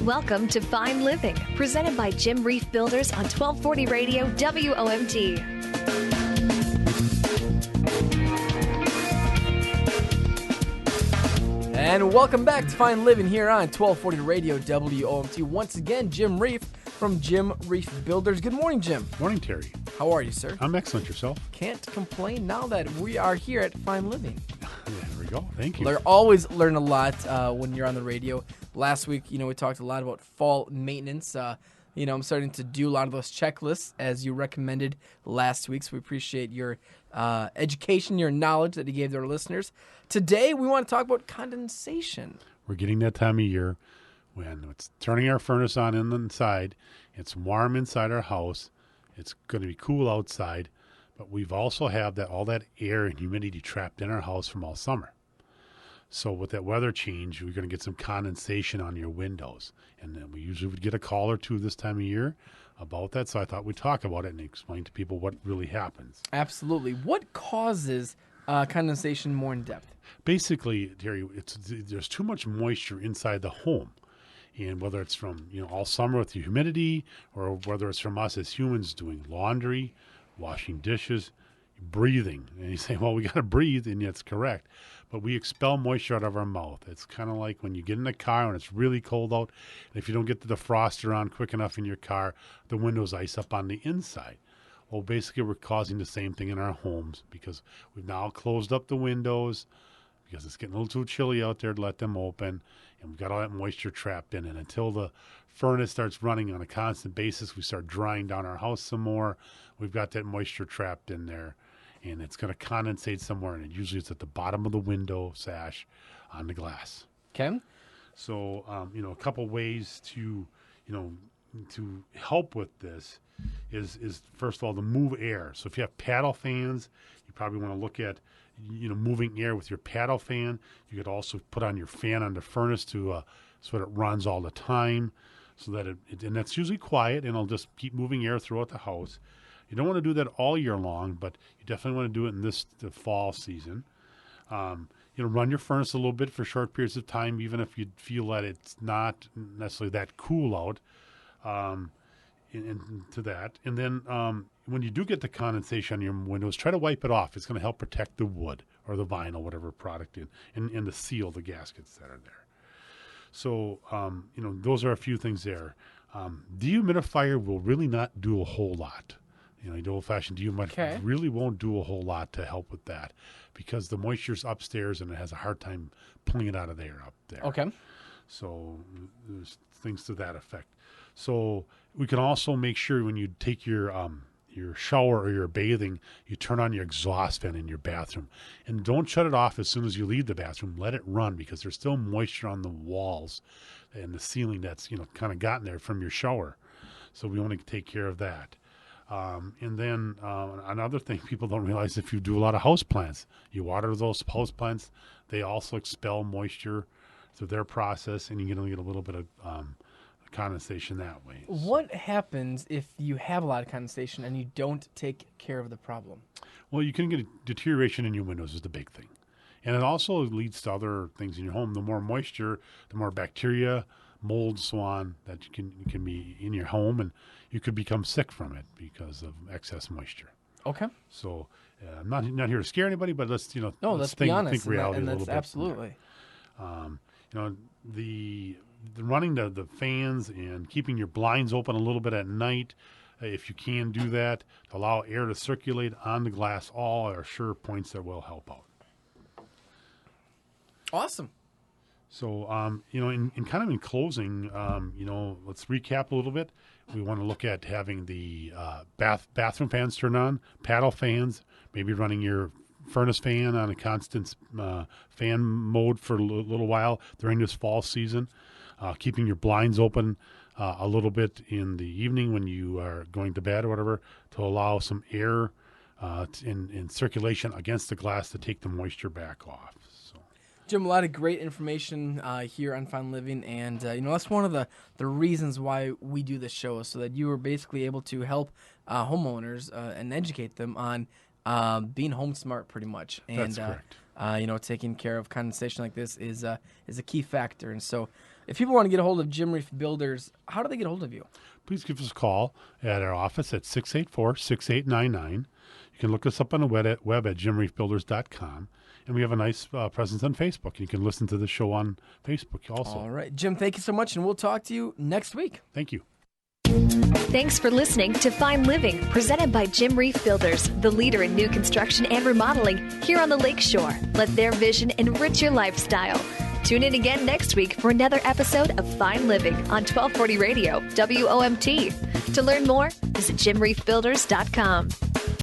Welcome to Fine Living, presented by Jim Reif Builders on 1240 Radio WOMT. And welcome back to Fine Living here on 1240 Radio WOMT. Once again, Jim Reif from Jim Reif Builders. Good morning, Jim. Morning, Terry. How are you, sir? I'm excellent. Yourself? Can't complain now that we are here at Fine Living. There we go. Thank you. Always learn a lot when you're on the radio. Last week, we talked a lot about fall maintenance. I'm starting to do a lot of those checklists as you recommended last week. So we appreciate your education, your knowledge that you gave to our listeners. Today, we want to talk about condensation. We're getting that time of year when it's turning our furnace on inside. It's warm inside our house. It's going to be cool outside. But we've also have all that air and humidity trapped in our house from all summer. So with that weather change, we're going to get some condensation on your windows. And then we usually would get a call or two this time of year about that. So I thought we'd talk about it and explain to people what really happens. Absolutely. What causes condensation more in depth? Basically, Terry, there's too much moisture inside the home. And whether it's from all summer with the humidity, or whether it's from us as humans doing laundry, washing dishes, breathing. And you say, well, we got to breathe, and that's correct. But we expel moisture out of our mouth. It's kind of like when you get in a car and it's really cold out, and if you don't get the defroster on quick enough in your car, the windows ice up on the inside. Well, basically, we're causing the same thing in our homes because we've now closed up the windows because it's getting a little too chilly out there to let them open, and we've got all that moisture trapped in. And until the furnace starts running on a constant basis, we start drying down our house some more. We've got that moisture trapped in there, and it's going to condensate somewhere, and usually it's at the bottom of the window sash on the glass. Okay. So, a couple ways to help with this is first of all to move air. So if you have paddle fans, you probably want to look at moving air with your paddle fan. You could also put on your fan on the furnace so that it runs all the time, so that and that's usually quiet, and it'll just keep moving air throughout the house. You don't want to do that all year long, but you definitely want to do it in the fall season. Run your furnace a little bit for short periods of time, even if you feel that it's not necessarily that cool out. Into that. And then when you do get the condensation on your windows, try to wipe it off. It's going to help protect the wood or the vinyl, whatever product and the seal, the gaskets that are there. So, those are a few things there. Dehumidifier will really not do a whole lot. The old-fashioned dehumidifier really won't do a whole lot to help with that because the moisture's upstairs and it has a hard time pulling it out of there up there. Okay. So there's things to that effect. So we can also make sure when you take your shower or your bathing, you turn on your exhaust fan in your bathroom. And don't shut it off as soon as you leave the bathroom. Let it run because there's still moisture on the walls and the ceiling that's, kind of gotten there from your shower. So we want to take care of that. And then another thing people don't realize, if you do a lot of house plants, you water those house plants, they also expel moisture through their process, and you're going to get a little bit of condensation that way. What happens if you have a lot of condensation and you don't take care of the problem? Well, you can get a deterioration in your windows is the big thing. And it also leads to other things in your home. The more moisture, the more bacteria, mold, so on, that can be in your home, and you could become sick from it because of excess moisture. Okay. So I'm not here to scare anybody, but let's be think honest, reality and a little bit. Absolutely. The running the fans and keeping your blinds open a little bit at night, if you can do that, to allow air to circulate on the glass, all are sure points that will help out. Awesome. So, in closing, let's recap a little bit. We want to look at having the bathroom fans turned on, paddle fans, maybe running your furnace fan on a constant fan mode for a little while during this fall season, keeping your blinds open a little bit in the evening when you are going to bed or whatever, to allow some air in circulation against the glass to take the moisture back off. Jim, a lot of great information here on Fine Living, and that's one of the reasons why we do this show, so that you are basically able to help homeowners and educate them on being home smart, pretty much. And that's correct. Taking care of condensation like this is a key factor. And so, If people want to get a hold of Jim Reif Builders, how do they get a hold of you? Please give us a call at our office at 684-6899. You can look us up on the web at jimreifbuilders.com. And we have a nice presence on Facebook. You can listen to the show on Facebook also. All right. Jim, thank you so much, and we'll talk to you next week. Thank you. Thanks for listening to Fine Living, presented by Jim Reif Builders, the leader in new construction and remodeling here on the Lakeshore. Let their vision enrich your lifestyle. Tune in again next week for another episode of Fine Living on 1240 Radio, WOMT. To learn more, visit jimreifbuilders.com.